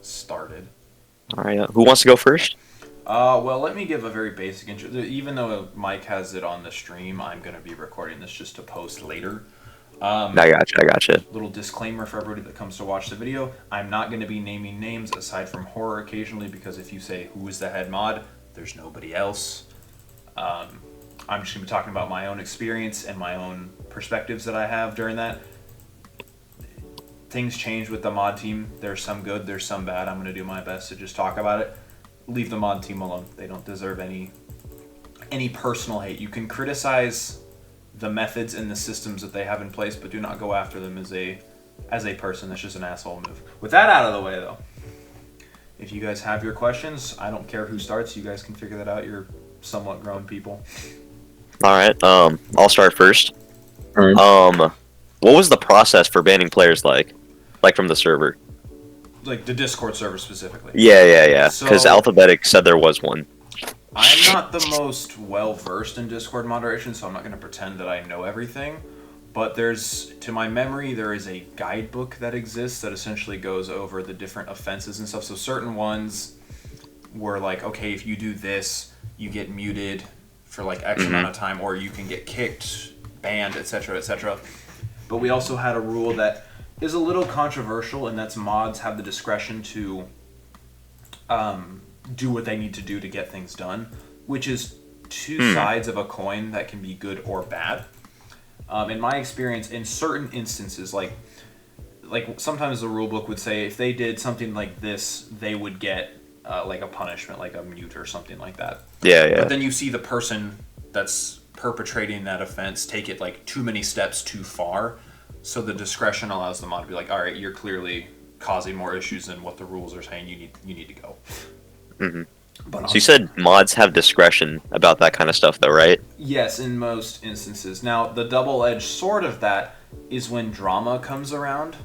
started. All right. Who wants to go first? Well, let me give a very basic intro. Even though Mike has it on the stream, I'm going to be recording this just to post later. I got you. I got you. Little disclaimer for everybody that comes to watch the video. I'm not going to be naming names aside from horror occasionally, because if you say who is the head mod, there's nobody else. I'm just going to be talking about my own experience and my own perspectives that I have during that. Things change with the mod team. There's some good, there's some bad. I'm going to do my best to just talk about it. Leave the mod team alone. They don't deserve any personal hate. You can criticize the methods and the systems that they have in place, but do not go after them as a person. That's just an asshole move. With that out of the way, though, if you guys have your questions, I don't care who starts. You guys can figure that out. You're somewhat grown people. All right. I'll start first. All right. What was the process for banning players like from the server? Like the Discord server specifically. Yeah. Because So- Alphabetic said there was one. I'm not the most well versed in Discord moderation, so I'm not going to pretend that I know everything. But to my memory, there is a guidebook that exists that essentially goes over the different offenses and stuff. So certain ones were like, okay, if you do this, you get muted for like X amount of time, or you can get kicked, banned, etc., etc. But we also had a rule that is a little controversial, and that's mods have the discretion to do what they need to do to get things done, which is two sides of a coin that can be good or bad. In my experience, in certain instances, like sometimes the rule book would say if they did something like this, they would get like a punishment, like a mute or something like that. Yeah. But then you see the person that's perpetrating that offense take it like too many steps too far, so the discretion allows the mod to be like, all right, you're clearly causing more issues than what the rules are saying. You need to go. But So you said mods have discretion about that kind of stuff, though, right? yes, in most instances. Now, the double-edged sword of that is when drama comes around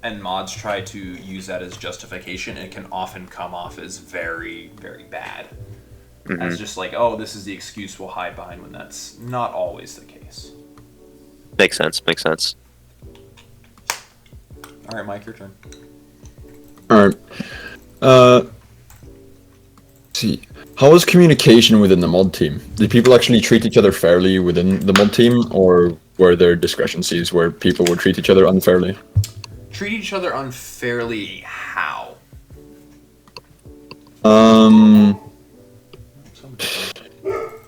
and mods try to use that as justification. It can often come off as very, very bad. As just like, oh, this is the excuse we'll hide behind, when that's not always the case. Makes sense. All right, Mike, your turn. All right. See, how was communication within the mod team? Did people actually treat each other fairly within the mod team, or were there discrepancies where people would treat each other unfairly? Treat each other unfairly how?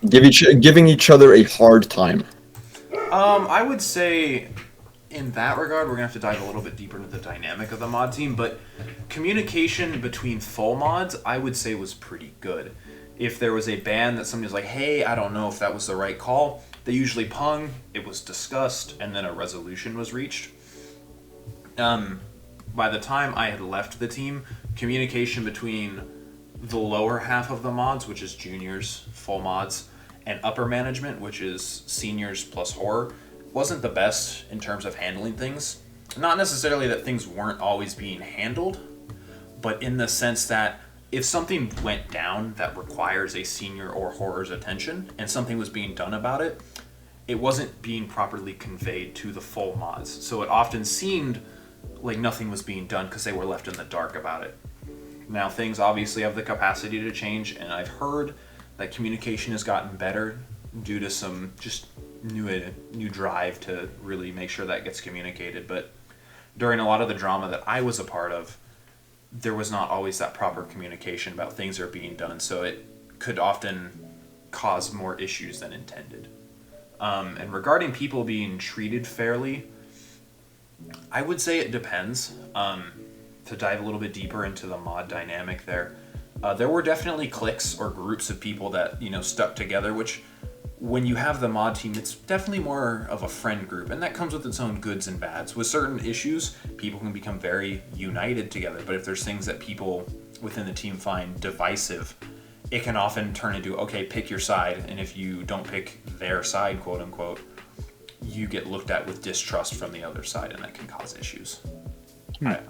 Giving each other a hard time. I would say in that regard, we're going to have to dive a little bit deeper into the dynamic of the mod team, but communication between full mods, I would say, was pretty good. If there was a ban that somebody was like, hey, I don't know if that was the right call, they usually pung, it was discussed, and then a resolution was reached. By the time I had left the team, communication between the lower half of the mods, which is juniors, full mods, and upper management, which is seniors plus horror, wasn't the best in terms of handling things. Not necessarily that things weren't always being handled, but in the sense that if something went down that requires a senior or horror's attention and something was being done about it, it wasn't being properly conveyed to the full mods. So it often seemed like nothing was being done because they were left in the dark about it. Now, things obviously have the capacity to change, and I've heard that communication has gotten better due to some just new drive to really make sure that gets communicated. But during a lot of the drama that I was a part of, there was not always that proper communication about things that are being done, so it could often cause more issues than intended. And regarding people being treated fairly, I would say it depends. To dive a little bit deeper into the mod dynamic there were definitely cliques or groups of people that, stuck together, which when you have the mod team, it's definitely more of a friend group, and that comes with its own goods and bads. With certain issues, people can become very united together, but if there's things that people within the team find divisive, it can often turn into, okay, pick your side, and if you don't pick their side, quote unquote, you get looked at with distrust from the other side, and that can cause issues.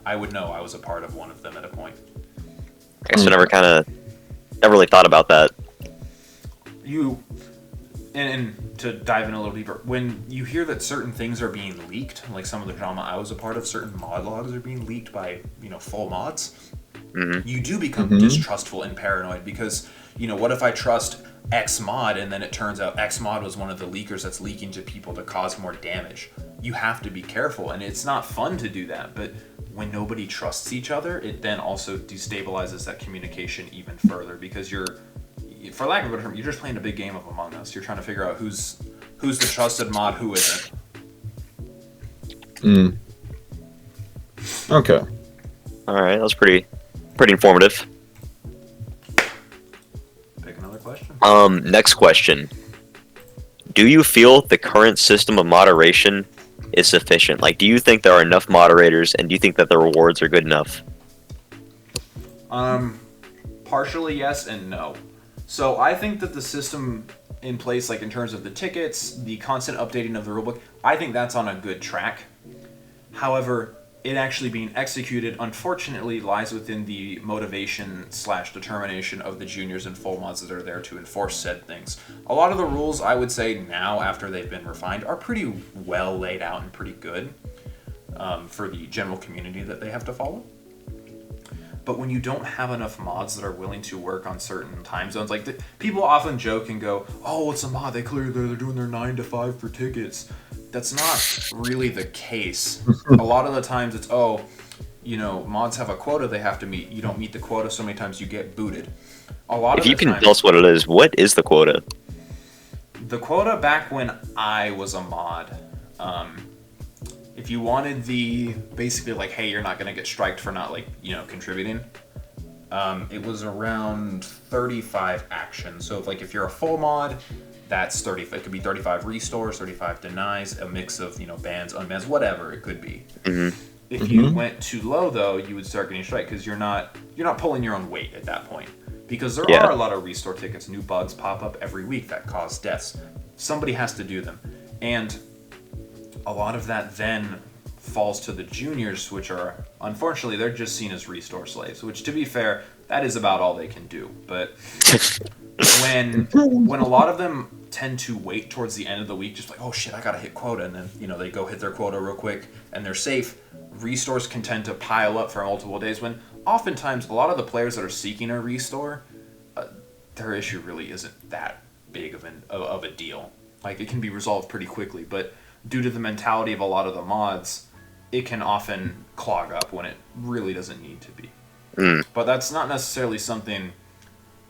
I would know. I was a part of one of them at a point. I guess I never really thought about that. And to dive in a little deeper, when you hear that certain things are being leaked, like some of the drama I was a part of, certain mod logs are being leaked by, full mods, you do become distrustful and paranoid because, what if I trust X mod and then it turns out X mod was one of the leakers that's leaking to people to cause more damage? You have to be careful, and it's not fun to do that, but when nobody trusts each other, it then also destabilizes that communication even further because for lack of a better term, you're just playing a big game of Among Us. You're trying to figure out who's the trusted mod, who isn't. Okay. All right, that was pretty informative. Pick another question. Next question. Do you feel the current system of moderation is sufficient? Like, do you think there are enough moderators, and do you think that the rewards are good enough? Partially yes and no. So I think that the system in place, like in terms of the tickets, the constant updating of the rulebook, I think that's on a good track. However, it actually being executed, unfortunately, lies within the motivation / determination of the juniors and full mods that are there to enforce said things. A lot of the rules, I would say now, after they've been refined, are pretty well laid out and pretty good for the general community that they have to follow. But when you don't have enough mods that are willing to work on certain time zones, like people often joke and go, "Oh, it's a mod. They're doing their 9 to 5 for tickets." That's not really the case. A lot of the times it's, mods have a quota they have to meet. You don't meet the quota so many times you get booted. If you can tell us what it is, what is the quota? The quota back when I was a mod, if you wanted basically like, hey, you're not going to get striked for not contributing, it was around 35 actions. So if you're a full mod, that's 30. It could be 35 restores, 35 denies, a mix of bans, unbans, whatever it could be. If you went too low though, you would start getting striked because you're not pulling your own weight at that point. Because there are a lot of restore tickets, new bugs pop up every week that cause deaths. Somebody has to do them, and a lot of that then falls to the juniors, which are, unfortunately, they're just seen as restore slaves, which, to be fair, that is about all they can do. But when a lot of them tend to wait towards the end of the week, just like, oh shit, I gotta hit quota, and then, they go hit their quota real quick, and they're safe, restores can tend to pile up for multiple days, when oftentimes a lot of the players that are seeking a restore, their issue really isn't that big of a deal. Like, it can be resolved pretty quickly, but due to the mentality of a lot of the mods, it can often clog up when it really doesn't need to be. But that's not necessarily something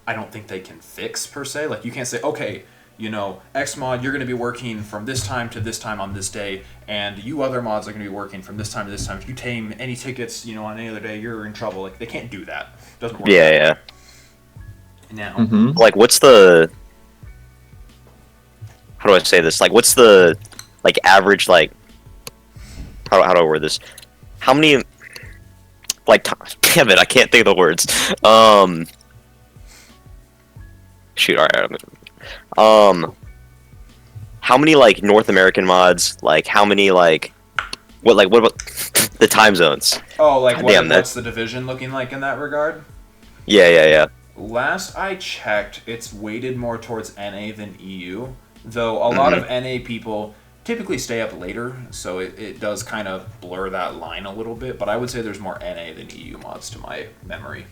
I don't think they can fix, per se. Like, you can't say, okay, X mod, you're going to be working from this time to this time on this day, and you other mods are going to be working from this time to this time. If you tame any tickets, on any other day, you're in trouble. Like, they can't do that. It doesn't work. Yeah. Now, like, what's the... How do I say this? Like, what's the... Like, average, like... How do I word this? How many... Like, damn it, I can't think of the words. Shoot, alright. How many, like, North American mods? Like, how many, like... What about the time zones? Oh, like, what's the division looking like in that regard? Yeah. Last I checked, it's weighted more towards NA than EU, though a lot of NA people typically stay up later, so it does kind of blur that line a little bit, but I would say there's more NA than EU mods to my memory.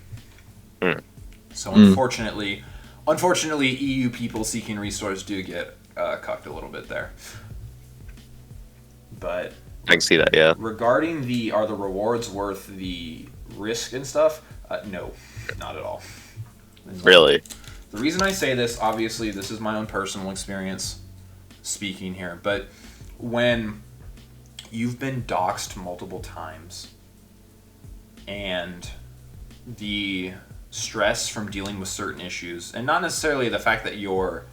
So unfortunately, EU people seeking restores do get cucked a little bit there. But I can see that, yeah. regarding are the rewards worth the risk and stuff? No, not at all. Really? The reason I say this, obviously, this is my own personal experience speaking here, but when you've been doxxed multiple times and the stress from dealing with certain issues, and not necessarily the fact that you're,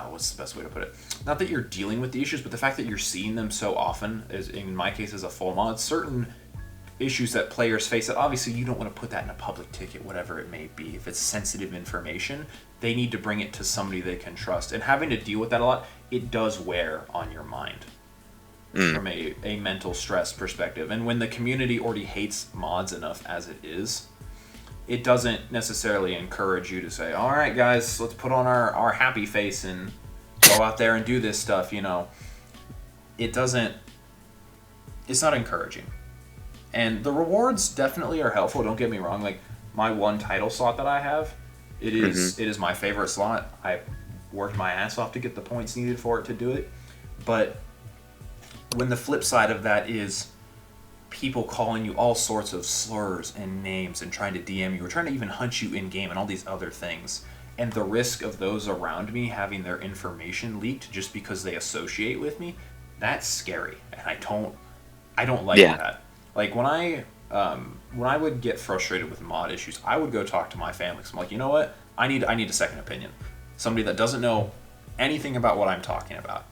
what's the best way to put it? Not that you're dealing with the issues, but the fact that you're seeing them so often, as in my case as a full mod, certain issues that players face that obviously you don't want to put that in a public ticket, whatever it may be. If it's sensitive information, they need to bring it to somebody they can trust. And having to deal with that a lot, it does wear on your mind from a mental stress perspective. And when the community already hates mods enough as it is, it doesn't necessarily encourage you to say, all right, guys, let's put on our happy face and go out there and do this stuff, It doesn't, it's not encouraging. And the rewards definitely are helpful. Don't get me wrong. Like my one title slot that I have, it is my favorite slot. I worked my ass off to get the points needed for it to do it. But when the flip side of that is people calling you all sorts of slurs and names and trying to DM you or trying to even hunt you in game and all these other things, and the risk of those around me having their information leaked just because they associate with me, that's scary. And I don't like that. Like when I would get frustrated with mod issues, I would go talk to my family. So I'm like, you know what? I need a second opinion. Somebody that doesn't know anything about what I'm talking about.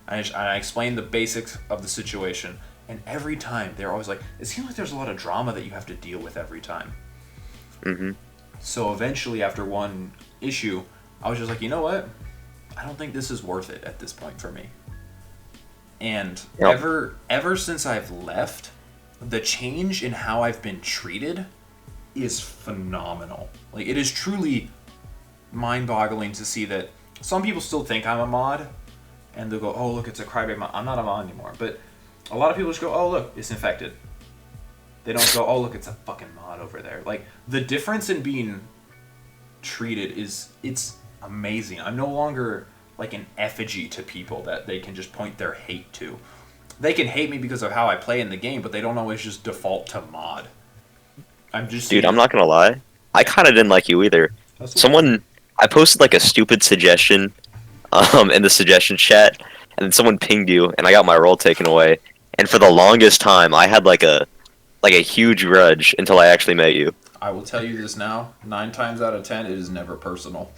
I explain the basics of the situation, and every time they're always like, it seems like there's a lot of drama that you have to deal with every time. Mm-hmm. So eventually, after one issue, I was just like, you know what? I don't think this is worth it at this point for me. And ever since I've left, the change in how I've been treated is phenomenal. Like, it is truly mind-boggling to see that some people still think I'm a mod, and they'll go, oh, look, it's a crybaby mod. I'm not a mod anymore. But a lot of people just go, oh, look, it's infected. They don't go, oh, look, it's a fucking mod over there. Like, the difference in being treated it's amazing. I'm no longer like an effigy to people that they can just point their hate to. They can hate me because of how I play in the game, but they don't always just default to mod. Dude, I'm not gonna lie. I kind of didn't like you either. I posted like a stupid suggestion in the suggestion chat, and then someone pinged you, and I got my role taken away. And for the longest time, I had like a huge grudge until I actually met you. I will tell you this now: 9 times out of 10, it is never personal.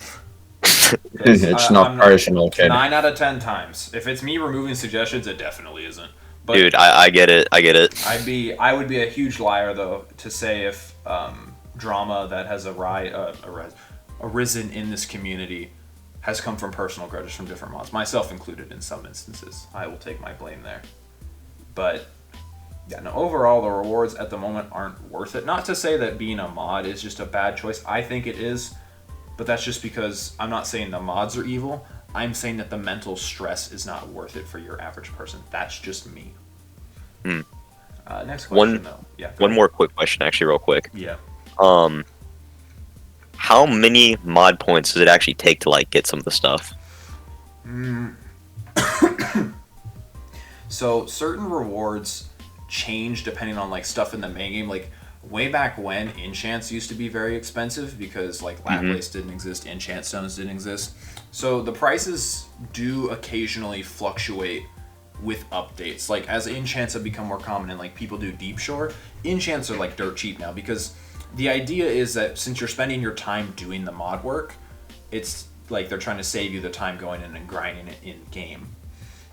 It's not personal, kid. 9 out of 10 times. If it's me removing suggestions, it definitely isn't. But dude, I get it. I get it. I would be a huge liar though to say if drama that has arisen in this community has come from personal grudges from different mods, myself included in some instances. I will take my blame there. But yeah, no, overall the rewards at the moment aren't worth it. Not to say that being a mod is just a bad choice. I think it is, but that's just because I'm not saying the mods are evil. I'm saying that the mental stress is not worth it for your average person. That's just me. Next question, though. Yeah. One more quick question, actually, real quick. Yeah. How many mod points does it actually take to like get some of the stuff? So certain rewards change depending on like stuff in the main game. Like way back when, enchants used to be very expensive because like Laplace didn't exist, enchant stones didn't exist. So the prices do occasionally fluctuate with updates. Like as enchants have become more common and like people do deep shore, enchants are like dirt cheap now because the idea is that since you're spending your time doing the mod work, it's like they're trying to save you the time going in and grinding it in game,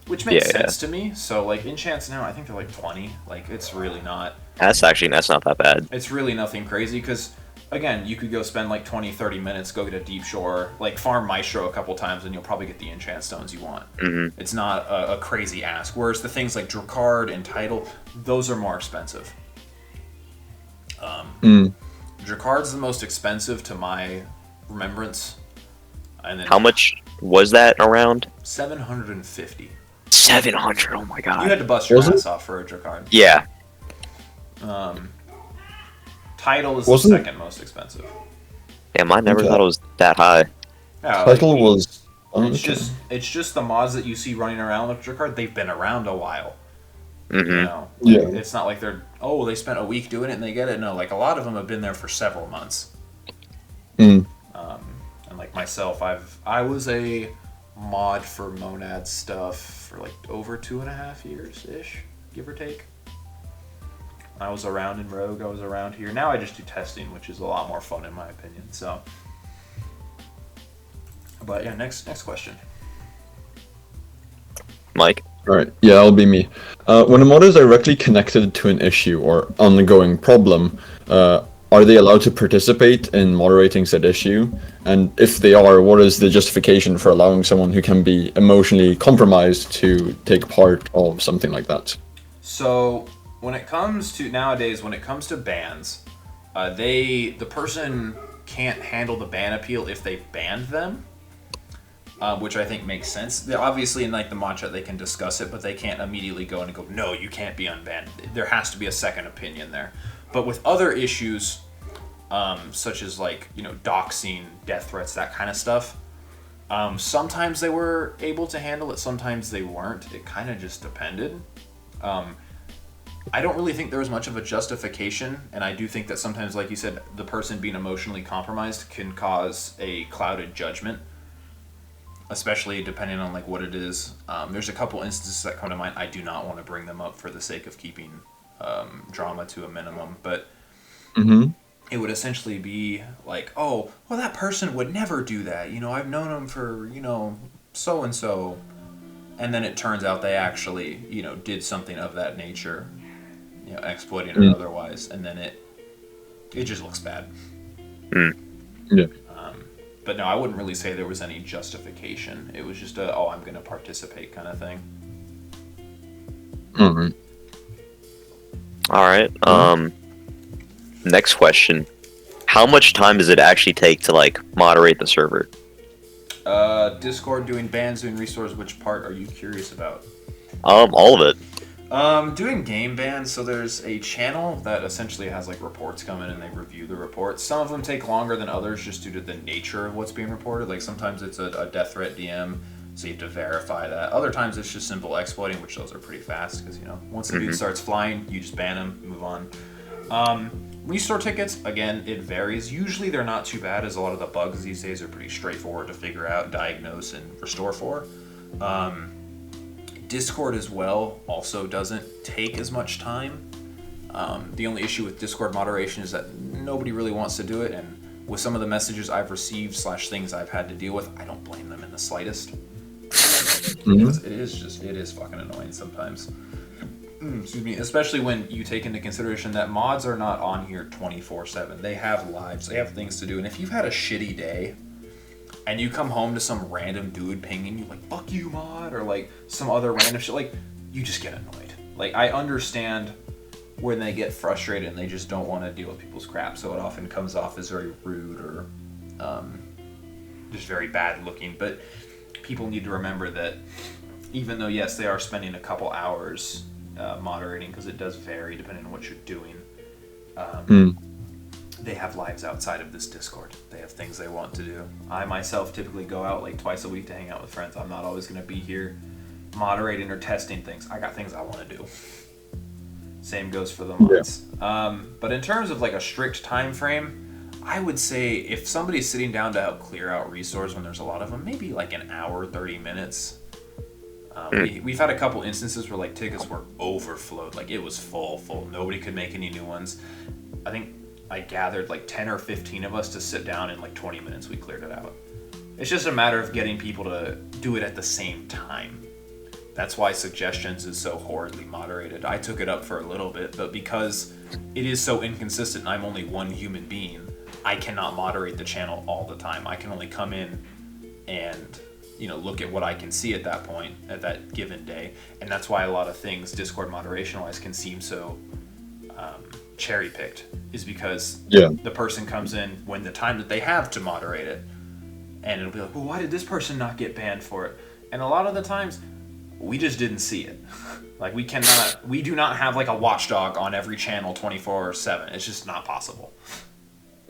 which makes sense to me. So like enchants now, I think they're like 20. Like it's really not. That's not that bad. It's really nothing crazy because again, you could go spend like 20-30 minutes, go get a deep shore, like farm Maestro a couple times, and you'll probably get the enchant stones you want. It's not a crazy ask. Whereas the things like Dracard and Title, those are more expensive. Dracard's the most expensive to my remembrance. And then how much was that around? 750. 700. Oh my god. You had to bust your ass off for a Dracard. Yeah. Title is the second most expensive. Damn, I never thought it was that high. Yeah, Title was. It's just the mods that you see running around with Dracard. They've been around a while. You know, yeah. It's not like they spent a week doing it and they get it. No, like a lot of them have been there for several months. And like myself, I was a mod for Monad stuff for like over 2.5 years ish, give or take. I was around in Rogue. I was around here. Now I just do testing, which is a lot more fun in my opinion. So, but yeah, next question. Mike. All right. Yeah, that'll be me. When a mod is directly connected to an issue or ongoing problem, are they allowed to participate in moderating said issue? And if they are, what is the justification for allowing someone who can be emotionally compromised to take part of something like that? So when it comes to nowadays, when it comes to bans, the person can't handle the ban appeal if they banned them. which I think makes sense. Obviously, in like the mod chat, they can discuss it, but they can't immediately go in and go, no, you can't be unbanned. There has to be a second opinion there. But with other issues, such as like, you know, doxing, death threats, that kind of stuff, sometimes they were able to handle it, sometimes they weren't. It kind of just depended. I don't really think there was much of a justification, and I do think that sometimes, like you said, the person being emotionally compromised can cause a clouded judgment, especially depending on like what it is. There's a couple instances that come to mind. I do not want to bring them up for the sake of keeping drama to a minimum, but it would essentially be like, oh, well, that person would never do that. You know, I've known them for, you know, so and so, and then it turns out they actually, you know, did something of that nature, you know, exploiting or otherwise, and then it just looks bad. Yeah. But no, I wouldn't really say there was any justification. It was just a, oh, I'm going to participate kind of thing. All right. Next question. How much time does it actually take to like moderate the server? Discord doing bans, doing restores. Which part are you curious about? All of it. Doing game bans. So there's a channel that essentially has like reports come in and they review the reports. Some of them take longer than others just due to the nature of what's being reported. Like sometimes it's a death threat DM, so you have to verify that. Other times it's just simple exploiting, which those are pretty fast because, you know, once the dude starts flying, you just ban him, move on. Restore tickets, again, it varies. Usually they're not too bad, as a lot of the bugs these days are pretty straightforward to figure out, diagnose, and restore for. Discord as well also doesn't take as much time. The only issue with Discord moderation is that nobody really wants to do it, and with some of the messages I've received / things I've had to deal with, I don't blame them in the slightest. It is fucking annoying sometimes. Excuse me, especially when you take into consideration that mods are not on here 24/7. They have lives, they have things to do, and if you've had a shitty day and you come home to some random dude pinging you like, fuck you, mod, or like some other random shit, like, you just get annoyed. Like, I understand when they get frustrated and they just don't want to deal with people's crap, so it often comes off as very rude or just very bad looking, but people need to remember that even though, yes, they are spending a couple hours moderating, because it does vary depending on what you're doing, they have lives outside of this Discord. They have things they want to do. I myself typically go out like twice a week to hang out with friends. I'm not always going to be here moderating or testing things. I got things I want to do. Same goes for the mods. But in terms of like a strict time frame, I would say if somebody's sitting down to help clear out restores when there's a lot of them, maybe like an hour, 30 minutes. We've had a couple instances where like tickets were overflowed, like it was full. Nobody could make any new ones. I think I gathered like 10 or 15 of us to sit down in like 20 minutes. We cleared it out. It's just a matter of getting people to do it at the same time. That's why suggestions is so horridly moderated. I took it up for a little bit, but because it is so inconsistent and I'm only one human being, I cannot moderate the channel all the time. I can only come in and, you know, look at what I can see at that point, at that given day. And that's why a lot of things, Discord moderation-wise, can seem so cherry-picked, is because the person comes in when the time that they have to moderate it, and it'll be like, well, why did this person not get banned for it? And a lot of the times, we just didn't see it. Like, we do not have like a watchdog on every channel 24/7. It's just not possible.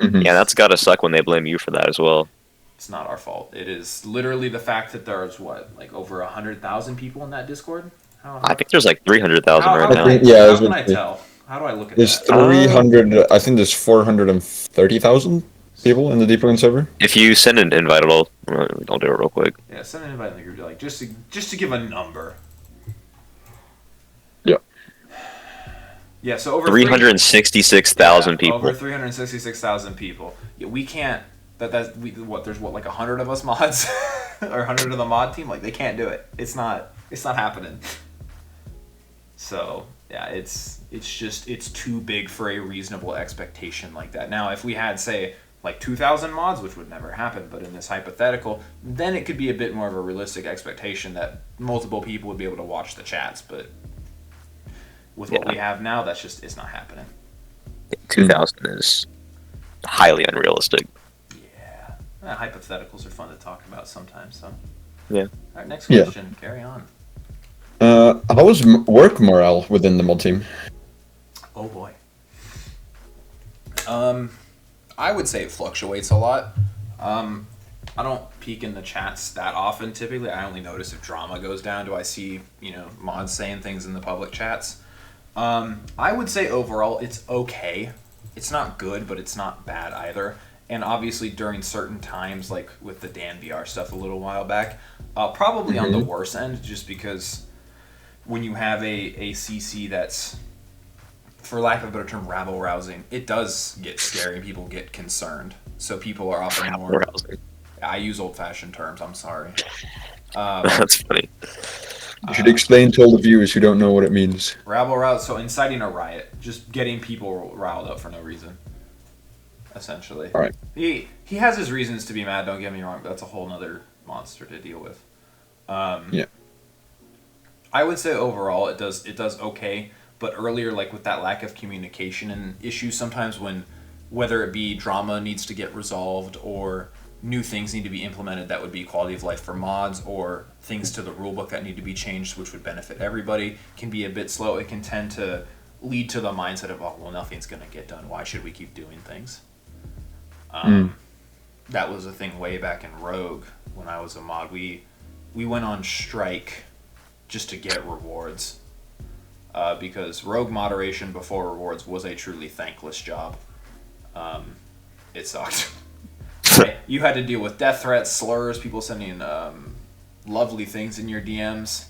Yeah, that's gotta suck when they blame you for that as well. It's not our fault. It is literally the fact that there's like over 100,000 people in that Discord. I think there's like 300,000 right now. How can I tell? How do I look at there's that? 300. I think there's 430,000 people in the Deepwoken server. If you send an invite, I'll do it real quick. Yeah, send an invite in the group, like just to give a number. Yeah. Yeah. So over 366,000 people. Over 366,000 people. Yeah, we can't. There's like 100 of us mods or 100 of the mod team. Like, they can't do it. It's not happening. So yeah, it's too big for a reasonable expectation like that. Now, if we had, say, like 2,000 mods, which would never happen, but in this hypothetical, then it could be a bit more of a realistic expectation that multiple people would be able to watch the chats. But with what we have now, it's not happening. 2,000 is highly unrealistic. Yeah, hypotheticals are fun to talk about sometimes. So Yeah. All right, next question. Carry on. How is work morale within the mod team? Oh boy. I would say it fluctuates a lot. I don't peek in the chats that often. Typically, I only notice if drama goes down. Do I see mods saying things in the public chats? I would say overall it's okay. It's not good, but it's not bad either. And obviously during certain times, like with the Dan BR stuff a little while back, probably on the worse end, just because when you have a CC that's, for lack of a better term, rabble rousing, it does get scary and people get concerned. So people are often more... Rabble-rousing. I use old-fashioned terms, I'm sorry. That's funny. You should explain to all the viewers who don't know what it means. Rabble rouse, so inciting a riot, just getting people riled up for no reason, essentially. All right. He has his reasons to be mad. Don't get me wrong, but that's a whole nother monster to deal with. Yeah. I would say overall it does okay, but earlier, like with that lack of communication and issues, sometimes when whether it be drama needs to get resolved or new things need to be implemented that would be quality of life for mods, or things to the rulebook that need to be changed which would benefit everybody, can be a bit slow. It can tend to lead to the mindset of, oh, well, nothing's going to get done. Why should we keep doing things? That was a thing way back in Rogue when I was a mod. We went on strike just to get rewards, because Rogue moderation before rewards was a truly thankless job. It sucked. You had to deal with death threats, slurs, people sending lovely things in your DMs,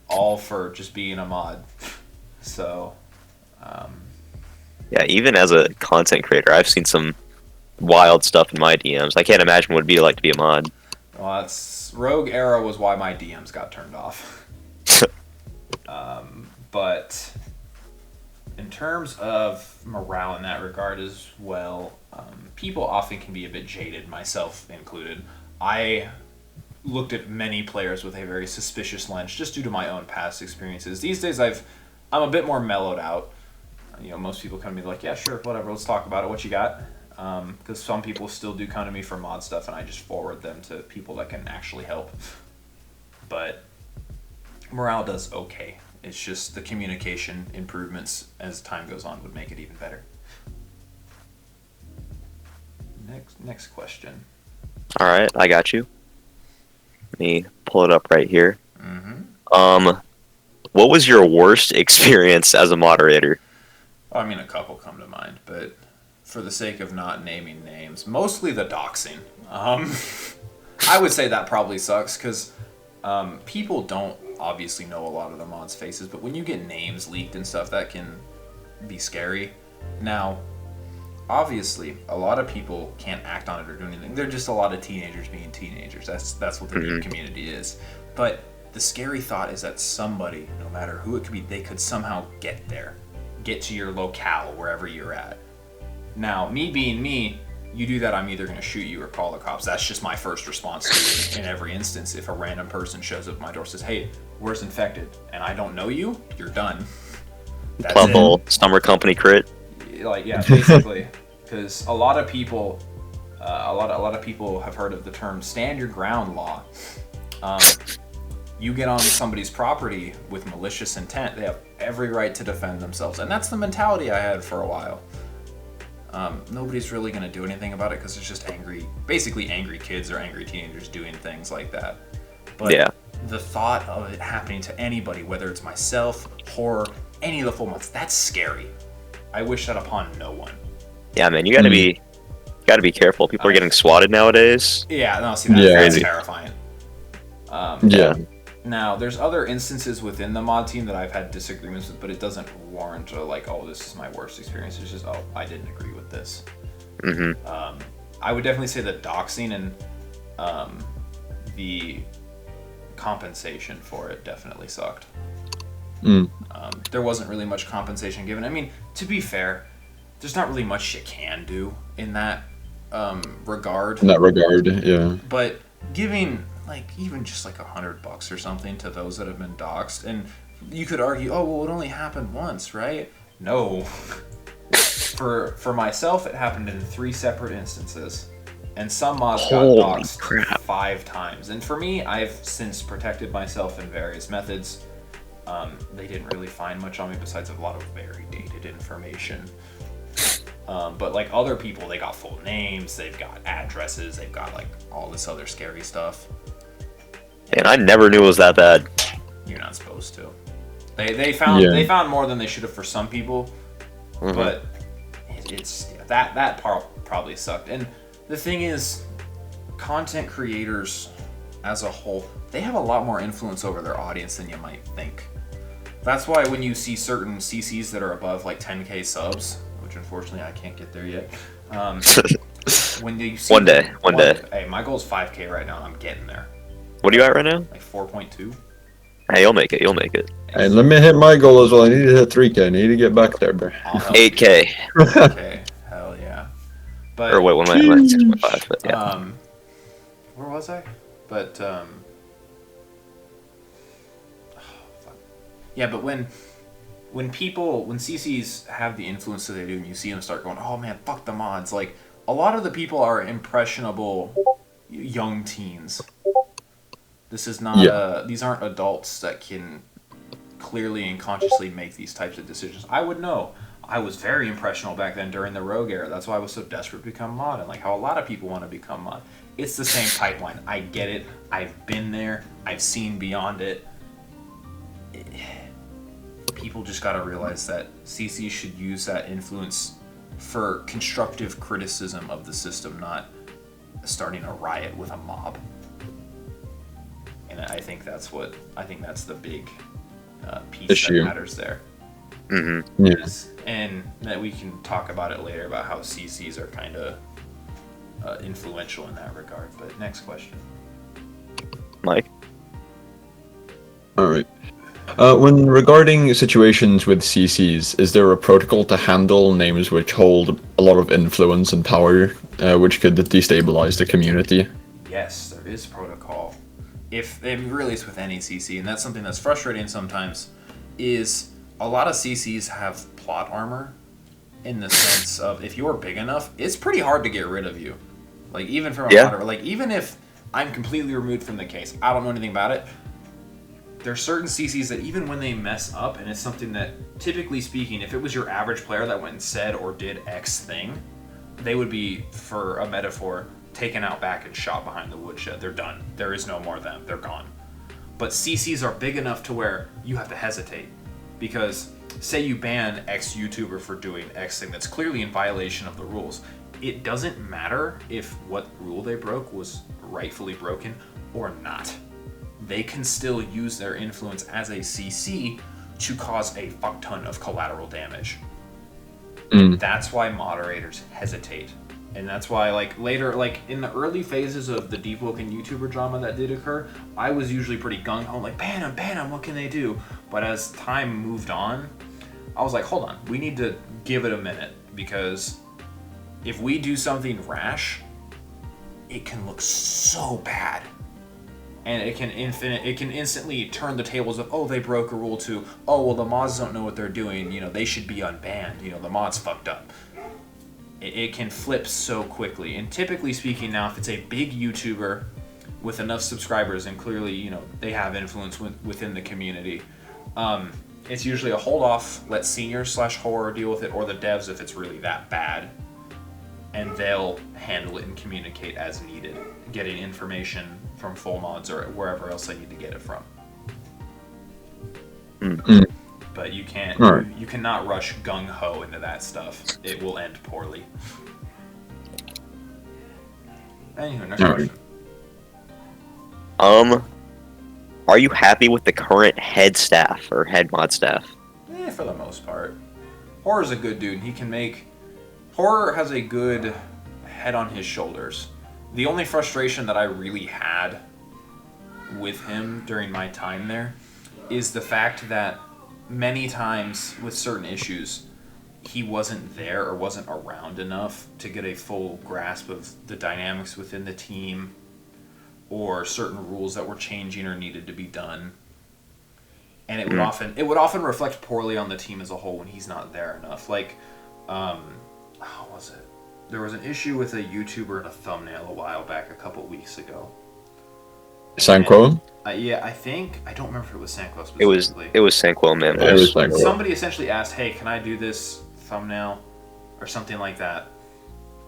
all for just being a mod. So, yeah, even as a content creator, I've seen some wild stuff in my DMs. I can't imagine what it'd be like to be a mod. Well, that's Rogue era was why my DMs got turned off. But in terms of morale in that regard as well, people often can be a bit jaded, myself included. I looked at many players with a very suspicious lens just due to my own past experiences. These days I'm a bit more mellowed out. Most people come to me like, yeah, sure, whatever, let's talk about it. What you got? Because some people still do come to me for mod stuff, and I just forward them to people that can actually help. But morale does okay. It's just the communication improvements as time goes on would make it even better. Next question. All right, I got you. Let me pull it up right here. What was your worst experience as a moderator? I mean, a couple come to mind, but for the sake of not naming names, mostly the doxing. I would say that probably sucks because people don't obviously know a lot of the mods' faces, but when you get names leaked and stuff, that can be scary. Now, obviously, a lot of people can't act on it or do anything. They're just a lot of teenagers being teenagers. That's what the meme community is. But the scary thought is that somebody, no matter who it could be, they could somehow get there. Get to your locale, wherever you're at. Now, me being me, you do that, I'm either going to shoot you or call the cops. That's just my first response to it in every instance. If a random person shows up at my door and says, hey, where's infected? And I don't know you, you're done. That's Plumble, Summer Company crit. Like, yeah, basically. Because a lot of people have heard of the term stand your ground law. You get on somebody's property with malicious intent, they have every right to defend themselves. And that's the mentality I had for a while. Nobody's really going to do anything about it because it's just basically angry kids or angry teenagers doing things like that. But yeah, the thought of it happening to anybody, whether it's myself, horror, any of the full mods, that's scary. I wish that upon no one. Yeah, man, you gotta be careful. People are getting swatted nowadays. Yeah, no, see, that's terrifying. Yeah. Now, there's other instances within the mod team that I've had disagreements with, but it doesn't warrant this is my worst experience. It's just, I didn't agree with this. I would definitely say the doxing and the compensation for it definitely sucked. There wasn't really much compensation given. I mean, to be fair, there's not really much you can do in that regard. In that regard, yeah. But giving even just $100 or something to those that have been doxxed, and you could argue, oh well, it only happened once, right? No. For myself, it happened in 3 separate instances. And some mods got Holy doxxed crap. 5 times. And for me, I've since protected myself in various methods. They didn't really find much on me besides a lot of very dated information. But like other people, they got full names, they've got addresses, they've got like all this other scary stuff. And I never knew it was that bad. You're not supposed to. They found more than they should have for some people, but it's that part probably sucked. And the thing is, content creators as a whole, they have a lot more influence over their audience than you might think. That's why when you see certain CCs that are above like 10k subs, which unfortunately I can't get there yet. When you see one day. Hey, my goal is 5k right now, and I'm getting there. What are you at right now? Like 4.2. Hey, you'll make it. Hey, let me hit my goal as well. I need to hit 3K. I need to get back there, bro. 8K. Okay, hell yeah. But Or wait, what am I at? 6.5, but yeah. Where was I? But yeah, but when CCs have the influence that they do, and you see them start going, oh man, fuck the mods. Like a lot of the people are impressionable young teens. This is not these aren't adults that can clearly and consciously make these types of decisions. I would know. I was very impressionable back then during the Rogue era. That's why I was so desperate to become mod, and like how a lot of people want to become mod. It's the same pipeline. I get it. I've been there. I've seen beyond it. People just gotta realize that CC should use that influence for constructive criticism of the system, not starting a riot with a mob. And I think that's the big piece issue that matters there. Yes. And that we can talk about it later about how CCs are kind of influential in that regard. But next question. Mike? Alright. When regarding situations with CCs, is there a protocol to handle names which hold a lot of influence and power, which could destabilize the community? Yes, there is protocol. If it really is with any CC, and that's something that's frustrating sometimes, is a lot of CCs have plot armor in the sense of if you're big enough, it's pretty hard to get rid of you. Like even from a moderator, like even if I'm completely removed from the case, I don't know anything about it. There's certain CCs that even when they mess up, and it's something that, typically speaking, if it was your average player that went and said or did X thing, they would be, for a metaphor, taken out back and shot behind the woodshed. They're done. There is no more of them. They're gone. But CCs are big enough to where you have to hesitate. Because say you ban X YouTuber for doing X thing that's clearly in violation of the rules. It doesn't matter if what rule they broke was rightfully broken or not. They can still use their influence as a CC to cause a fuck ton of collateral damage. That's why moderators hesitate. And that's why, like, later, like, in the early phases of the Deepwoken YouTuber drama that did occur, I was usually pretty gung-ho, like, ban them, what can they do? But as time moved on, I was like, hold on, we need to give it a minute, because if we do something rash, it can look so bad. And it can instantly turn the tables of, oh, they broke a rule to, oh, well, the mods don't know what they're doing, you know, they should be unbanned, you know, the mods fucked up. It can flip so quickly. And typically speaking now, if it's a big YouTuber with enough subscribers and clearly, you know, they have influence within the community, it's usually a hold off, let seniors/horror deal with it, or the devs if it's really that bad. And they'll handle it and communicate as needed, getting information from full mods or wherever else they need to get it from. But you can't, you cannot rush gung-ho into that stuff. It will end poorly. Anywho, next question. Are you happy with the current head staff or head mod staff? For the most part. Horror's a good dude. He can make... Horror has a good head on his shoulders. The only frustration that I really had with him during my time there is the fact that many times with certain issues, he wasn't there or wasn't around enough to get a full grasp of the dynamics within the team or certain rules that were changing or needed to be done. And it would often reflect poorly on the team as a whole when he's not there enough. Like, how was it? there was an issue with a YouTuber and a thumbnail a while back, a couple weeks ago. Sanquo? Yeah, I don't remember if it was Sanquo specifically. It was Sanquo, man. It was Sanquo. Somebody essentially asked, hey, can I do this thumbnail? Or something like that.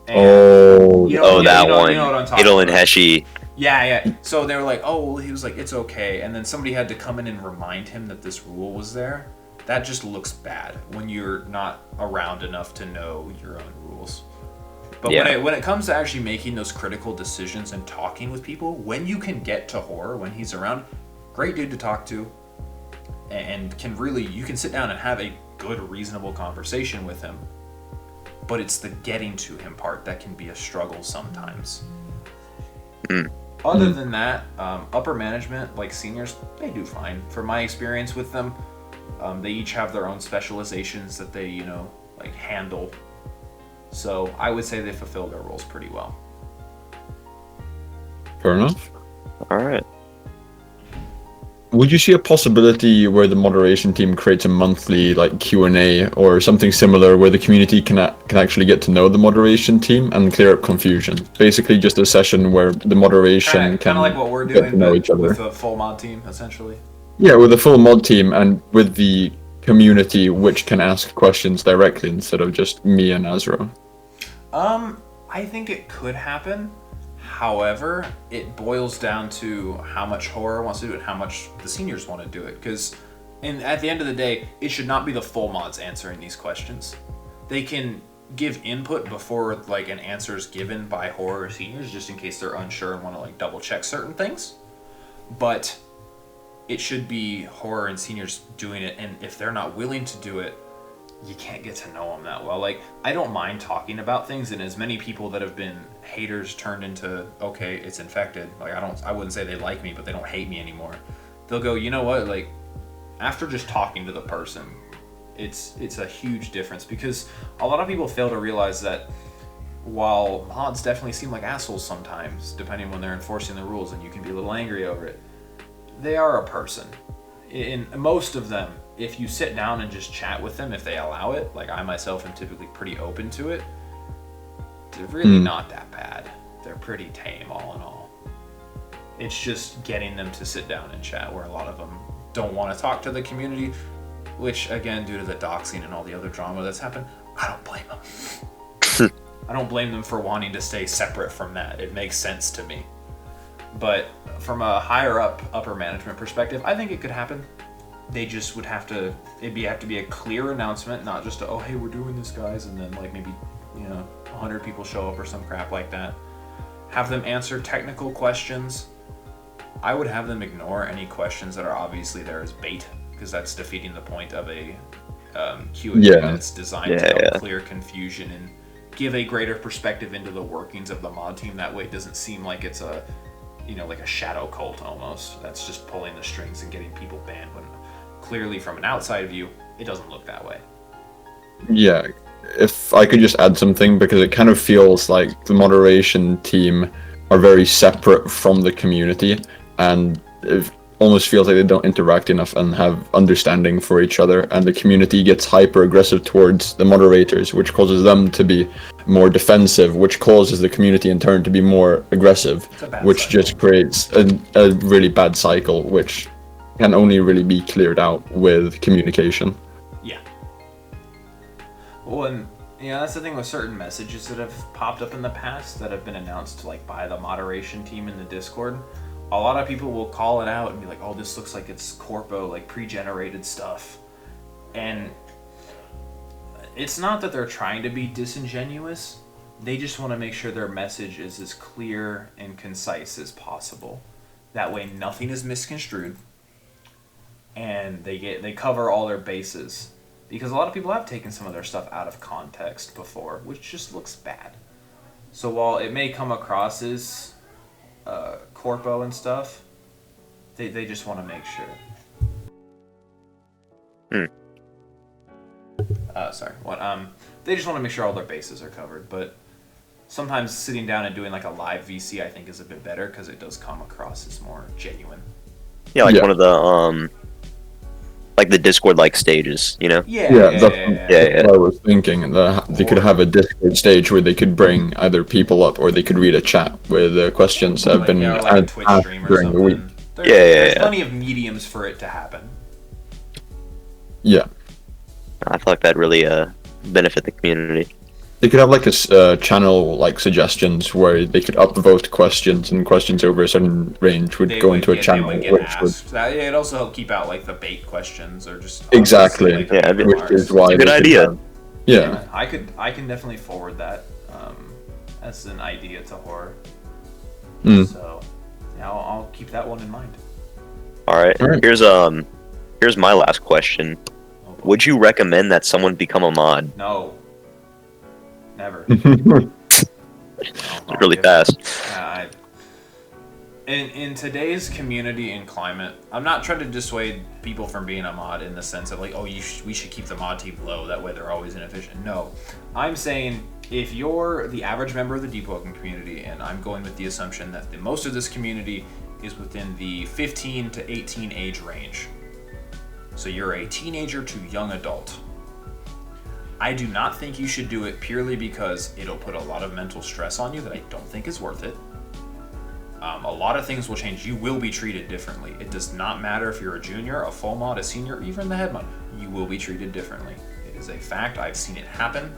And, that one. You know what I'm talking Idle about. and Heshi. Yeah. So they were like, oh, well, he was like, it's okay. And then somebody had to come in and remind him that this rule was there. That just looks bad when you're not around enough to know your own rules. But when it comes to actually making those critical decisions and talking with people, when you can get to Horror, when he's around, great dude to talk to, and you can sit down and have a good, reasonable conversation with him. But it's the getting to him part that can be a struggle sometimes. Other than that, upper management, like seniors, they do fine. From my experience with them, they each have their own specializations that they, handle. So I would say they fulfill their roles pretty well. Fair enough. All right. Would you see a possibility where the moderation team creates a monthly Q&A or something similar where the community can actually get to know the moderation team and clear up confusion? Basically just a session where the moderation kind of like what we're doing with a full mod team, essentially. Yeah, with a full mod team and with the community which can ask questions directly instead of just me and Azra. I think it could happen. However, it boils down to how much Horror wants to do it and how much the seniors want to do it. Because at the end of the day, it should not be the full mods answering these questions. They can give input before an answer is given by Horror or seniors, just in case they're unsure and want to double check certain things. But it should be Horror and seniors doing it, and if they're not willing to do it, you can't get to know them that well. I don't mind talking about things, and as many people that have been haters turned into, okay, it's infected. I wouldn't say they like me, but they don't hate me anymore. They'll go, you know what? After just talking to the person, it's a huge difference, because a lot of people fail to realize that while mods definitely seem like assholes sometimes, depending when they're enforcing the rules, and you can be a little angry over it, they are a person. In most of them, if you sit down and just chat with them, if they allow it, I myself am typically pretty open to it, they're really not that bad. They're pretty tame all in all. It's just getting them to sit down and chat, where a lot of them don't want to talk to the community, which again, due to the doxing and all the other drama that's happened, I don't blame them. I don't blame them for wanting to stay separate from that. It makes sense to me. But from a higher up upper management perspective, I think it could happen. They just would have to be a clear announcement, not just oh, hey, we're doing this, guys, and then maybe 100 people show up or some crap like that. Have them answer technical questions. I would have them ignore any questions that are obviously there as bait, because that's defeating the point of a Q&A that's designed to clear confusion and give a greater perspective into the workings of the mod team. That way it doesn't seem like it's a like a shadow cult almost. That's just pulling the strings and getting people banned, when clearly from an outside view, it doesn't look that way. Yeah, if I could just add something, because it kind of feels like the moderation team are very separate from the community, and it almost feels like they don't interact enough and have understanding for each other, and the community gets hyper aggressive towards the moderators, which causes them to be more defensive, which causes the community in turn to be more aggressive, which cycle. Just creates a really bad cycle, which can only really be cleared out with communication. Yeah. Well, and that's the thing with certain messages that have popped up in the past that have been announced by the moderation team in the Discord. A lot of people will call it out and be like, oh, this looks like it's corpo, pre-generated stuff. And it's not that they're trying to be disingenuous. They just want to make sure their message is as clear and concise as possible. That way nothing is misconstrued, and they cover all their bases. Because a lot of people have taken some of their stuff out of context before, which just looks bad. So while it may come across as corpo and stuff, they just want to make sure. They just want to make sure all their bases are covered. But sometimes sitting down and doing a live VC, I think, is a bit better, because it does come across as more genuine. Yeah, one of the like the Discord like stages, you know? Yeah, that's Yeah. what I was thinking. They could have a Discord stage where they could bring either people up, or they could read a chat where the questions have been or like a Twitch asked stream or during the week. something. Yeah. There's plenty of mediums for it to happen. Yeah. I feel like that really benefit the community. They could have like a channel like suggestions where they could upvote questions, and questions over a certain range would go into a channel. They would get asked. It'd also help keep out like the bait questions or just exactly. Like, yeah, which is why good idea. Yeah, I can definitely forward that as an idea to horror. So yeah, I'll keep that one in mind. All right. Here's my last question. Would you recommend that someone become a mod? No. Never. Really fast. In today's community and climate, I'm not trying to dissuade people from being a mod in the sense of like, oh, we should keep the mod team low, that way they're always inefficient. No. I'm saying if you're the average member of the Deepwoken community, and I'm going with the assumption that most of this community is within the 15 to 18 age range. So you're a teenager to young adult. I do not think you should do it purely because it'll put a lot of mental stress on you that I don't think is worth it. A lot of things will change. You will be treated differently. It does not matter if you're a junior, a full mod, a senior, or even the head mod. You will be treated differently. It is a fact. I've seen it happen.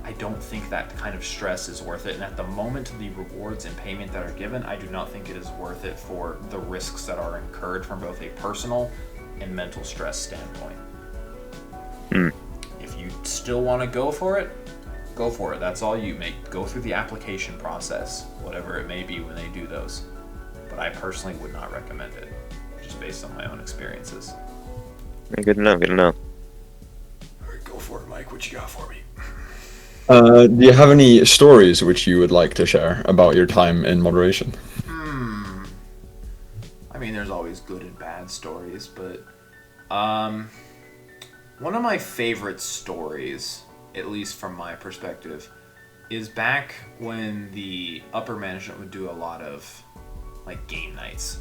I don't think that kind of stress is worth it. And at the moment, the rewards and payment that are given, I do not think it is worth it for the risks that are incurred from both a personal and mental stress standpoint. If you still want to go for it, go for it. That's all you make. Go through the application process, whatever it may be when they do those. But I personally would not recommend it, just based on my own experiences. Good to know. All right, go for it, Mike. What you got for me? Do you have any stories which you would like to share about your time in moderation? I mean, there's always good and bad stories, but one of my favorite stories, at least from my perspective, is back when the upper management would do a lot of like game nights.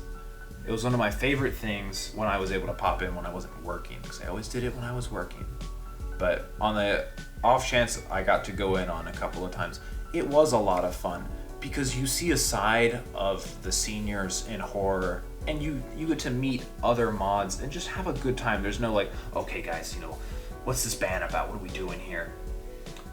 It was one of my favorite things when I was able to pop in when I wasn't working, because I always did it when I was working. But on the off chance I got to go in on a couple of times, it was a lot of fun because you see a side of the seniors in horror, and you get to meet other mods and just have a good time. There's no like, okay guys, what's this ban about? What are we doing here?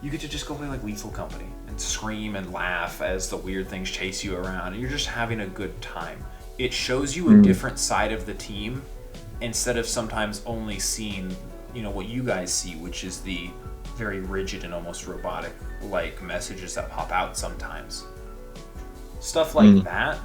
You get to just go play like Lethal Company and scream and laugh as the weird things chase you around, and you're just having a good time. It shows you a different side of the team instead of sometimes only seeing, what you guys see, which is the very rigid and almost robotic like messages that pop out sometimes. Stuff like that,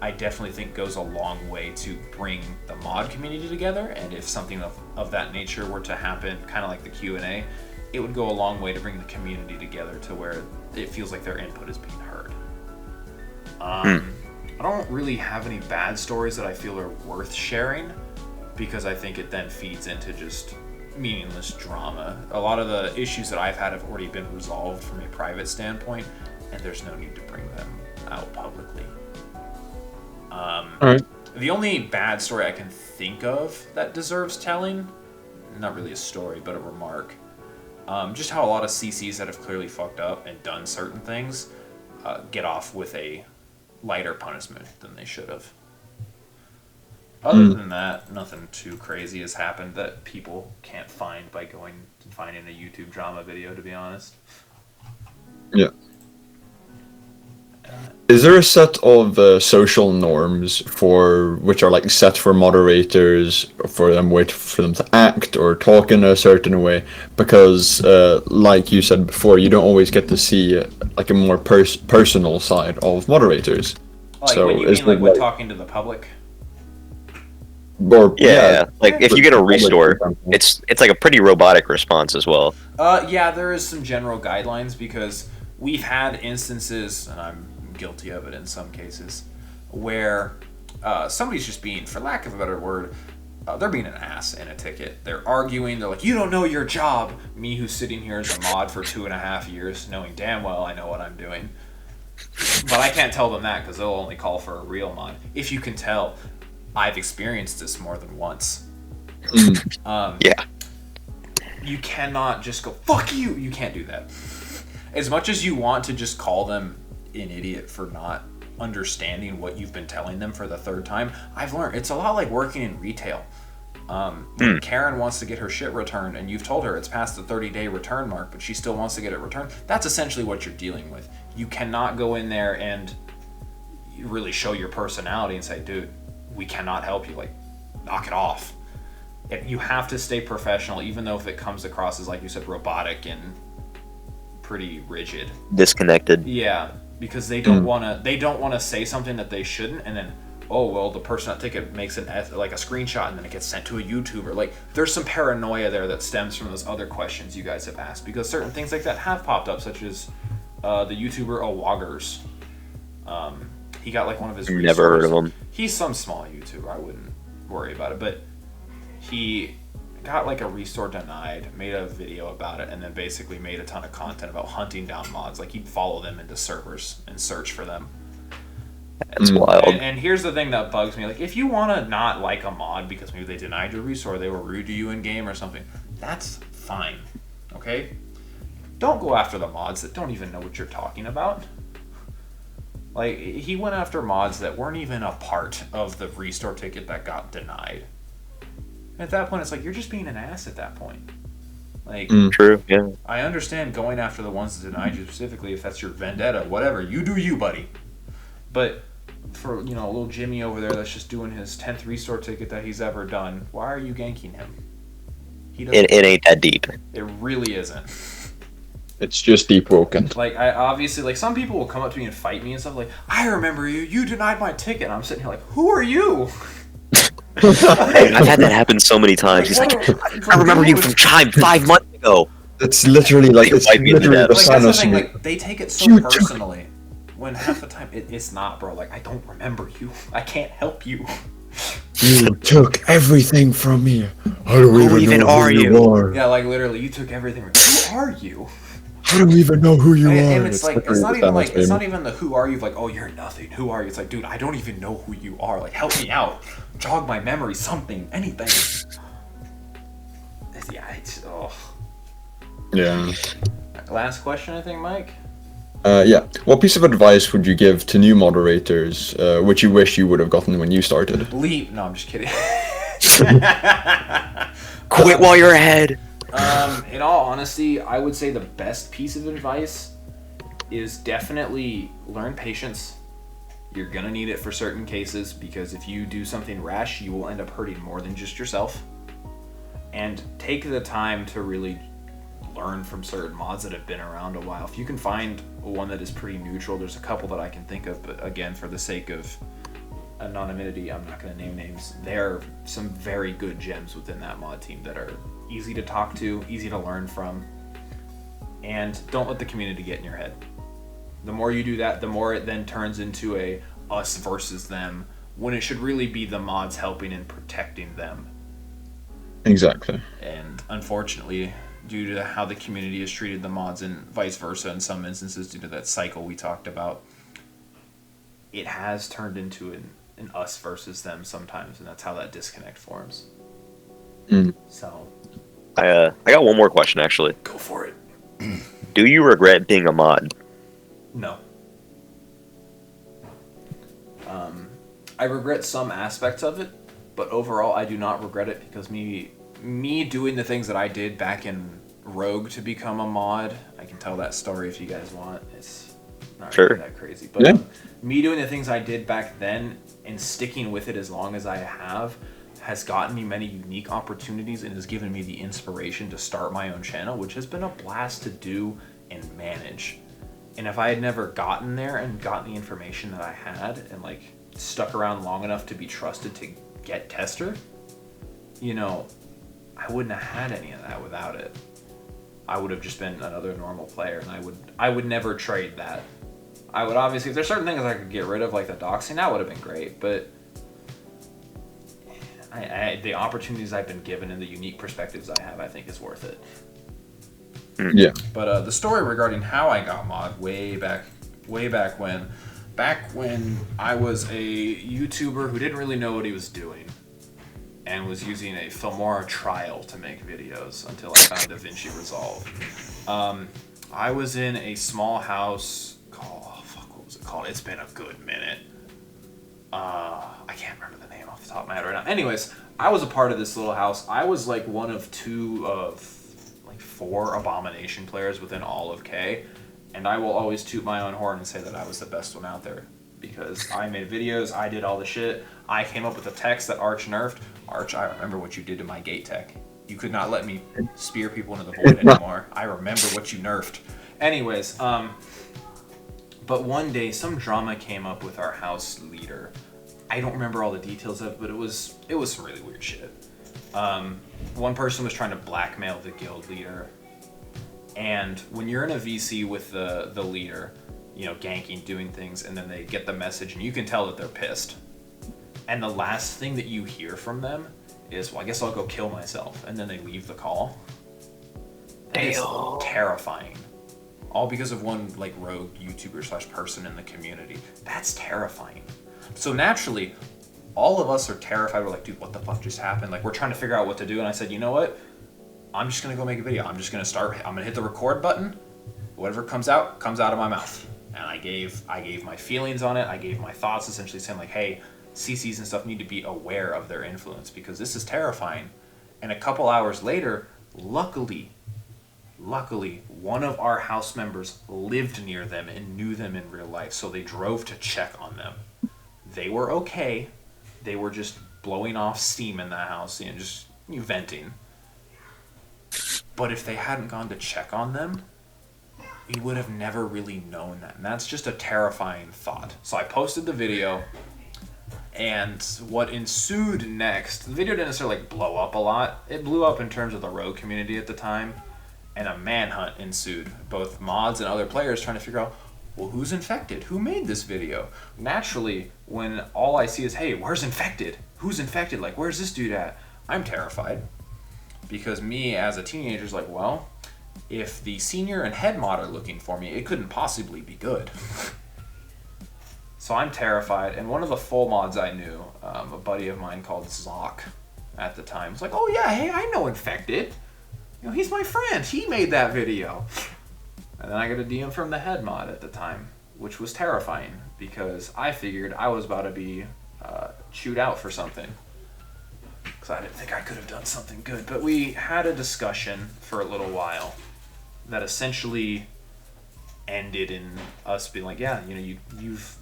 I definitely think goes a long way to bring the mod community together, and if something of that nature were to happen, kind of like the Q&A, it would go a long way to bring the community together to where it feels like their input is being heard. I don't really have any bad stories that I feel are worth sharing, because I think it then feeds into just meaningless drama. A lot of the issues that I've had have already been resolved from a private standpoint, and there's no need to bring them out publicly. Alright. The only bad story I can think of that deserves telling, not really a story, but a remark, just how a lot of CCs that have clearly fucked up and done certain things get off with a lighter punishment than they should have. Other than that, nothing too crazy has happened that people can't find by going and finding a YouTube drama video, to be honest. Yeah. Is there a set of social norms which are like set for moderators, for them to act or talk in a certain way? Because, like you said before, you don't always get to see like a more personal side of moderators. Like, so when you mean like when talking to the public? Or, like if you get a restore, it's like a pretty robotic response as well. Yeah, there is some general guidelines, because we've had instances, and I'm guilty of it in some cases, where somebody's just being, for lack of a better word, they're being an ass in a ticket. They're arguing, they're like, you don't know your job. Me, who's sitting here as a mod for 2.5 years, knowing damn well I know what I'm doing. But I can't tell them that, because they'll only call for a real mod. If you can tell, I've experienced this more than once. Yeah. You cannot just go, fuck you! You can't do that. As much as you want to just call them an idiot for not understanding what you've been telling them for the third time, I've learned it's a lot like working in retail. When Karen wants to get her shit returned and you've told her it's past the 30-day return mark, but she still wants to get it returned, that's essentially what you're dealing with. You cannot go in there and really show your personality and say, dude, we cannot help you, like, knock it off. You have to stay professional, even though if it comes across as, like you said, robotic and pretty rigid, disconnected. Yeah, because they don't want to say something that they shouldn't, and then, oh well, the person that ticket makes like a screenshot and then it gets sent to a YouTuber. Like, there's some paranoia there that stems from those other questions you guys have asked, because certain things like that have popped up, such as the YouTuber Awagers. He got like one of his Never heard of him. He's some small YouTuber, I wouldn't worry about it, but he got like a restore denied, made a video about it, and then basically made a ton of content about hunting down mods. Like, he'd follow them into servers and search for them. That's wild. And here's the thing that bugs me. Like, if you want to not like a mod because maybe they denied your restore, they were rude to you in game or something, that's fine. Okay? Don't go after the mods that don't even know what you're talking about. Like, he went after mods that weren't even a part of the restore ticket that got denied. At that point, it's like, you're just being an ass at that point. Like, true, yeah. I understand going after the ones that denied you specifically, if that's your vendetta, whatever. You do you, buddy. But for, little Jimmy over there that's just doing his 10th restore ticket that he's ever done, why are you ganking him? It ain't that deep. It really isn't. It's just Deepwoken. Like, I obviously, like, some people will come up to me and fight me and stuff, like, I remember you, you denied my ticket. And I'm sitting here like, who are you? I've had that happen so many times. He's like, I remember you from Chime 5 months ago. It's literally like, it's literally the like, that's the Thanos thing, meme. like, they take it so personally, when half the time it's not, bro. Like, I don't remember you. I can't help you. You took everything from me. I don't even know who you are. Yeah, like, literally, you took everything. Who are you? I don't even know who you are. And it's like, it's not even the who are you, like, oh, you're nothing, who are you? It's like, dude, I don't even know who you are. Like, help me out. Jog my memory, something, anything. Yeah, Yeah. Last question, I think, Mike? Yeah. What piece of advice would you give to new moderators, which you wish you would have gotten when you started? Leave. No, I'm just kidding. Quit while you're ahead. In all honesty, I would say the best piece of advice is definitely learn patience. You're gonna need it for certain cases, because if you do something rash, you will end up hurting more than just yourself. And take the time to really learn from certain mods that have been around a while. If you can find one that is pretty neutral, there's a couple that I can think of, but again, for the sake of anonymity, I'm not going to name names. There are some very good gems within that mod team that are easy to talk to, easy to learn from, and don't let the community get in your head. The more you do that, the more it then turns into a us versus them, when it should really be the mods helping and protecting them. Exactly. And unfortunately, due to how the community has treated the mods and vice versa in some instances, due to that cycle we talked about, it has turned into an us versus them sometimes, and that's how that disconnect forms. So I got one more question, actually. Go for it. Do you regret being a mod? No. I regret some aspects of it, but overall I do not regret it, because me doing the things that I did back in Rogue to become a mod, I can tell that story if you guys want. It's not really that crazy, but yeah. Me doing the things I did back then and sticking with it as long as I have has gotten me many unique opportunities and has given me the inspiration to start my own channel, which has been a blast to do and manage. And if I had never gotten there and gotten the information that I had and like stuck around long enough to be trusted to get tester, I wouldn't have had any of that without it. I would have just been another normal player, and I would never trade that. I would obviously, if there's certain things I could get rid of, like the doxing, that would have been great, but the opportunities I've been given and the unique perspectives I have, I think is worth it. Yeah. But the story regarding how I got mod way back when I was a YouTuber who didn't really know what he was doing, and was using a Filmora trial to make videos until I found DaVinci Resolve. I was in a small house called, what was it called? It's been a good minute. I can't remember the name off the top of my head right now. Anyways, I was a part of this little house. I was like one of 2 of like 4 Abomination players within all of K, and I will always toot my own horn and say that I was the best one out there because I made videos, I did all the shit. I came up with the text that Arch nerfed. Arch, I remember what you did to my gate tech. You could not let me spear people into the void anymore. I remember what you nerfed. Anyways, but one day some drama came up with our house leader. I don't remember all the details of it, but it was some really weird shit. One person was trying to blackmail the guild leader, and when you're in a VC with the leader, ganking, doing things, and then they get the message, and you can tell that they're pissed. And the last thing that you hear from them is, well, I guess I'll go kill myself, and then they leave the call. It's terrifying. All because of one like rogue YouTuber / person in the community. That's terrifying. So naturally, all of us are terrified. We're like, dude, what the fuck just happened? Like, we're trying to figure out what to do. And I said, you know what? I'm just gonna go make a video. I'm gonna hit the record button. Whatever comes out of my mouth. And I gave my feelings on it. I gave my thoughts, essentially saying like, hey, CCs and stuff need to be aware of their influence because this is terrifying. And a couple hours later, luckily, one of our house members lived near them and knew them in real life, so they drove to check on them. They were okay. They were just blowing off steam in the house, just venting. But if they hadn't gone to check on them, we would have never really known that. And that's just a terrifying thought. So I posted the video, and what ensued next, the video didn't necessarily blow up a lot. It blew up in terms of the rogue community at the time. And a manhunt ensued, both mods and other players trying to figure out, well, who's infected? Who made this video? Naturally, when all I see is, hey, where's infected? Who's infected? Like, where's this dude at? I'm terrified. Because me, as a teenager, is like, well, if the senior and head mod are looking for me, it couldn't possibly be good. So I'm terrified. And one of the full mods I knew, a buddy of mine called Zoc at the time, was like, oh yeah, hey, I know infected. He's my friend. He made that video. And then I got a DM from the head mod at the time, which was terrifying because I figured I was about to be chewed out for something. Because I didn't think I could have done something good. But we had a discussion for a little while that essentially ended in us being like, yeah, you've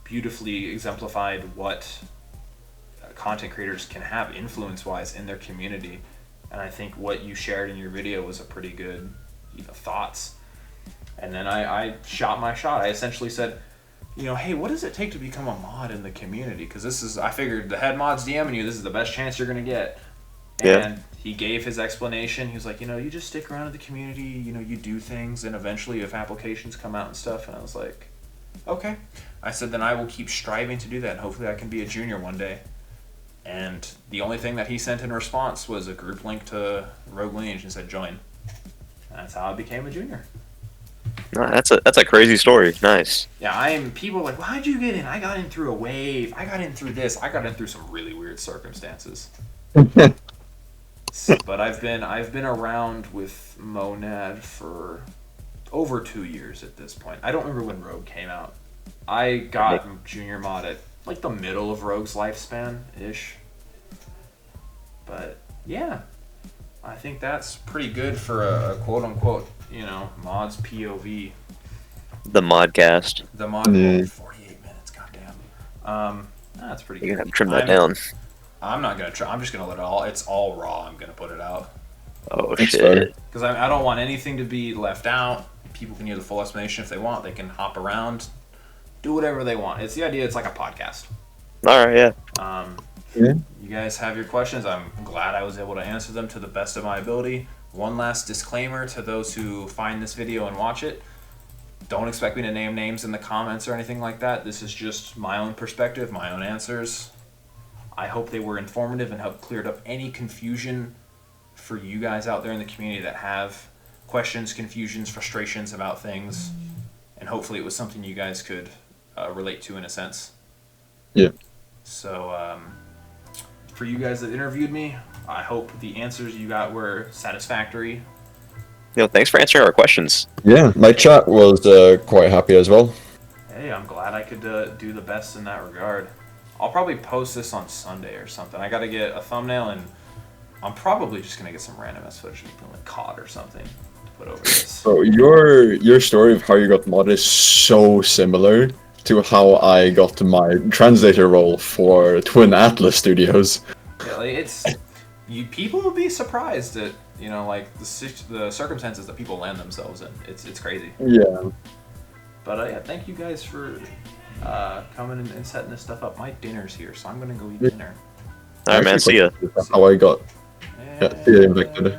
beautifully exemplified what content creators can have influence-wise in their community. And I think what you shared in your video was a pretty good thoughts. And then I shot my shot. I essentially said, hey, what does it take to become a mod in the community? Because I figured the head mod's DMing you, this is the best chance you're going to get. And he gave his explanation. He was like, you just stick around in the community, you do things, and eventually if applications come out and stuff. And I was like, okay. I said, then I will keep striving to do that, and hopefully I can be a junior one day. And the only thing that he sent in response was a group link to Rogue Lineage and said join. And that's how I became a junior. No, that's a crazy story. Nice. Yeah, people are like, well, how'd you get in? I got in through a wave. I got in through this. I got in through some really weird circumstances. But I've been around with Monad for over 2 years at this point. I don't remember when Rogue came out. I got junior mod at like the middle of Rogue's lifespan-ish. But yeah, I think that's pretty good for a quote-unquote, mods POV. The modcast. The mod 48 minutes, goddamn. That's pretty good. You're gonna have to trim that down. I'm not gonna try. I'm just gonna let it all. It's all raw. I'm gonna put it out. Oh shit. Because I don't want anything to be left out. People can hear the full explanation if they want. They can hop around, do whatever they want. It's the idea. It's like a podcast. All right. Yeah. You guys have your questions. I'm glad I was able to answer them to the best of my ability. One last disclaimer to those who find this video and watch it. Don't expect me to name names in the comments or anything like that. This is just my own perspective, my own answers. I hope they were informative and helped cleared up any confusion for you guys out there in the community that have questions, confusions, frustrations about things. And hopefully it was something you guys could relate to in a sense. Yeah. So, for you guys that interviewed me. I hope the answers you got were satisfactory. Thanks for answering our questions. Yeah, my chat was quite happy as well. Hey, I'm glad I could do the best in that regard. I'll probably post this on Sunday or something. I gotta get a thumbnail, and I'm probably just gonna get some random ass footage of like COD or something to put over this. So your story of how you got mod is so similar to how I got my translator role for Twin Atlas Studios. Yeah, like people will be surprised at like the circumstances that people land themselves in. It's crazy. Yeah. But yeah, thank you guys for coming and setting this stuff up. My dinner's here, so I'm gonna go eat dinner. All right, man. See ya. That's how I got. Yeah, see ya, Invicted.